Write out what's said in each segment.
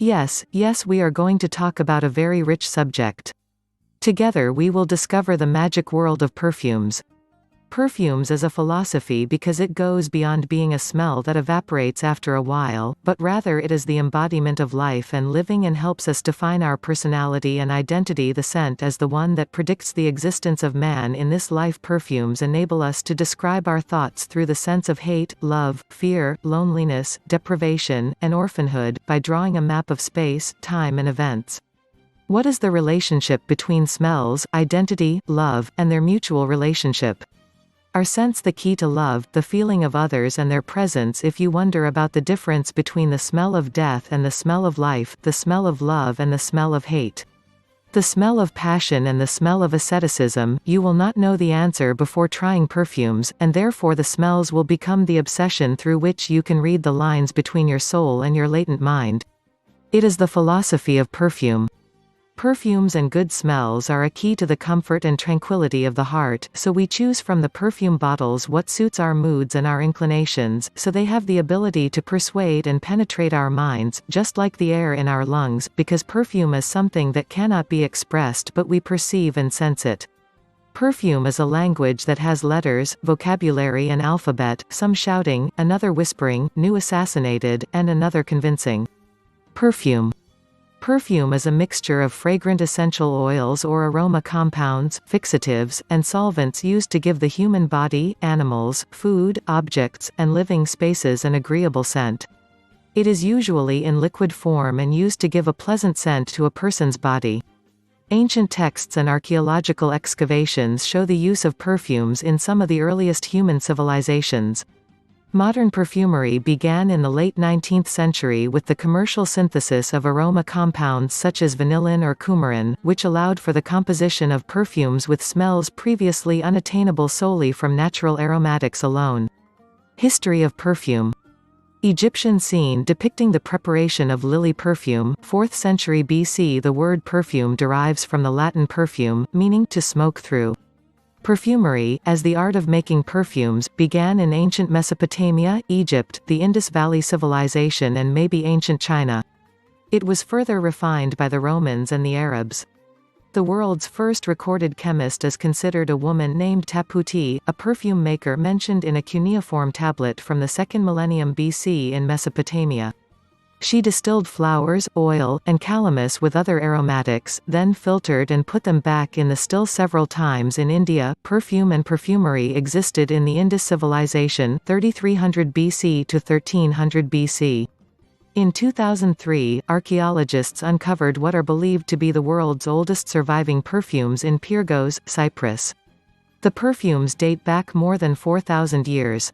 Yes, we are going to talk about a very rich subject. Together we will discover the magic world of perfumes. Perfumes is a philosophy because it goes beyond being a smell that evaporates after a while, but rather it is the embodiment of life and living and helps us define our personality and identity. The scent is the one that predicts the existence of man in this life. Perfumes enable us to describe our thoughts through the sense of hate, love, fear, loneliness, deprivation, and orphanhood, by drawing a map of space, time and events. What is the relationship between smells, identity, love, and their mutual relationship? Are scents the key to love, the feeling of others and their presence? If you wonder about the difference between the smell of death and the smell of life, the smell of love and the smell of hate, the smell of passion and the smell of asceticism, you will not know the answer before trying perfumes, and therefore the smells will become the obsession through which you can read the lines between your soul and your latent mind. It is the philosophy of perfume. Perfumes and good smells are a key to the comfort and tranquility of the heart, so we choose from the perfume bottles what suits our moods and our inclinations, so they have the ability to persuade and penetrate our minds, just like the air in our lungs, because perfume is something that cannot be expressed but we perceive and sense it. Perfume is a language that has letters, vocabulary and alphabet, some shouting, another whispering, new assassinated, and another convincing. Perfume. Perfume is a mixture of fragrant essential oils or aroma compounds, fixatives, and solvents used to give the human body, animals, food, objects, and living spaces an agreeable scent. It is usually in liquid form and used to give a pleasant scent to a person's body. Ancient texts and archaeological excavations show the use of perfumes in some of the earliest human civilizations. Modern perfumery began in the late 19th century with the commercial synthesis of aroma compounds such as vanillin or coumarin, which allowed for the composition of perfumes with smells previously unattainable solely from natural aromatics alone. History of perfume. Egyptian scene depicting the preparation of lily perfume, 4th century BC. The word perfume derives from the Latin perfum, meaning to smoke through. Perfumery, as the art of making perfumes, began in ancient Mesopotamia, Egypt, the Indus Valley Civilization and maybe ancient China. It was further refined by the Romans and the Arabs. The world's first recorded chemist is considered a woman named Taputi, a perfume maker mentioned in a cuneiform tablet from the 2nd millennium BC in Mesopotamia. She distilled flowers, oil, and calamus with other aromatics, then filtered and put them back in the still several times in India. Perfume and perfumery existed in the Indus civilization 3300 BC to 1300 BC. In 2003, archaeologists uncovered what are believed to be the world's oldest surviving perfumes in Pyrgos, Cyprus. The perfumes date back more than 4,000 years.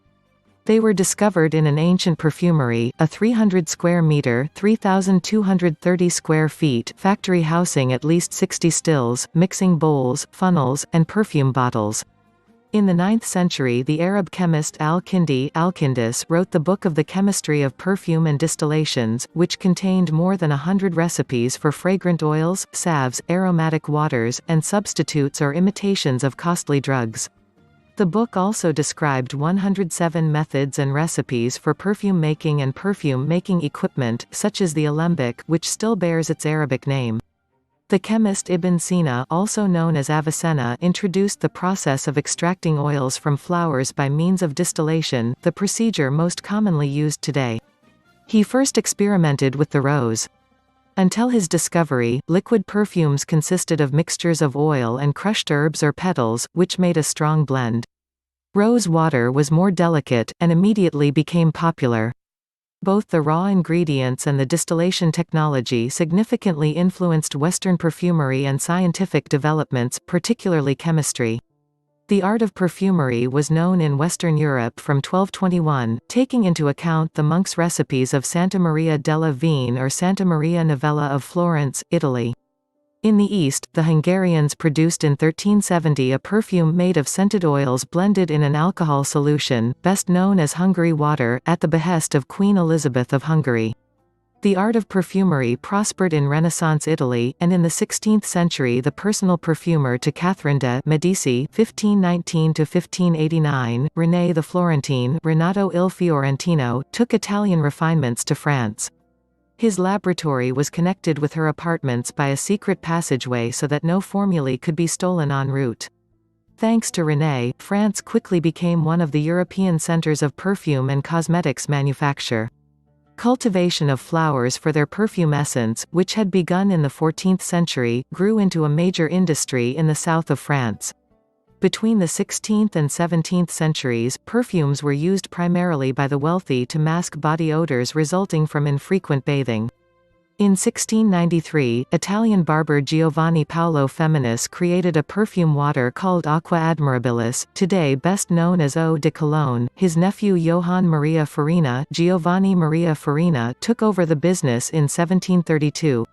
They were discovered in an ancient perfumery, a 300 square meter (3,230 square feet) factory housing at least 60 stills, mixing bowls, funnels, and perfume bottles. In the 9th century, the Arab chemist al-Kindi al-Kindis wrote the Book of the Chemistry of Perfume and Distillations, which contained more than 100 recipes for fragrant oils, salves, aromatic waters, and substitutes or imitations of costly drugs. The book also described 107 methods and recipes for perfume making and perfume-making equipment, such as the alembic, which still bears its Arabic name. The chemist Ibn Sina, also known as Avicenna, introduced the process of extracting oils from flowers by means of distillation, the procedure most commonly used today. He first experimented with the rose. Until his discovery, liquid perfumes consisted of mixtures of oil and crushed herbs or petals, which made a strong blend. Rose water was more delicate, and immediately became popular. Both the raw ingredients and the distillation technology significantly influenced Western perfumery and scientific developments, particularly chemistry. The art of perfumery was known in Western Europe from 1221, taking into account the monks' recipes of Santa Maria della Vigne or Santa Maria Novella of Florence, Italy. In the East, the Hungarians produced in 1370 a perfume made of scented oils blended in an alcohol solution, best known as Hungary water, at the behest of Queen Elizabeth of Hungary. The art of perfumery prospered in Renaissance Italy, and in the 16th century the personal perfumer to Catherine de' Medici (1519–1589), René the Florentine, Renato il Fiorentino, took Italian refinements to France. His laboratory was connected with her apartments by a secret passageway so that no formulae could be stolen en route. Thanks to René, France quickly became one of the European centers of perfume and cosmetics manufacture. Cultivation of flowers for their perfume essence, which had begun in the 14th century, grew into a major industry in the south of France. Between the 16th and 17th centuries, perfumes were used primarily by the wealthy to mask body odors resulting from infrequent bathing. In 1693, Italian barber Giovanni Paolo Feminis created a perfume water called Aqua Admirabilis, today best known as Eau de Cologne. His nephew Johann Maria Farina, Giovanni Maria Farina, took over the business in 1732.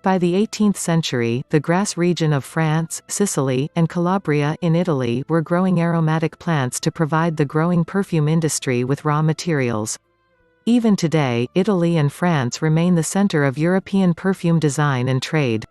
By the 18th century, the Grasse region of France, Sicily, and Calabria in Italy were growing aromatic plants to provide the growing perfume industry with raw materials. Even today, Italy and France remain the center of European perfume design and trade.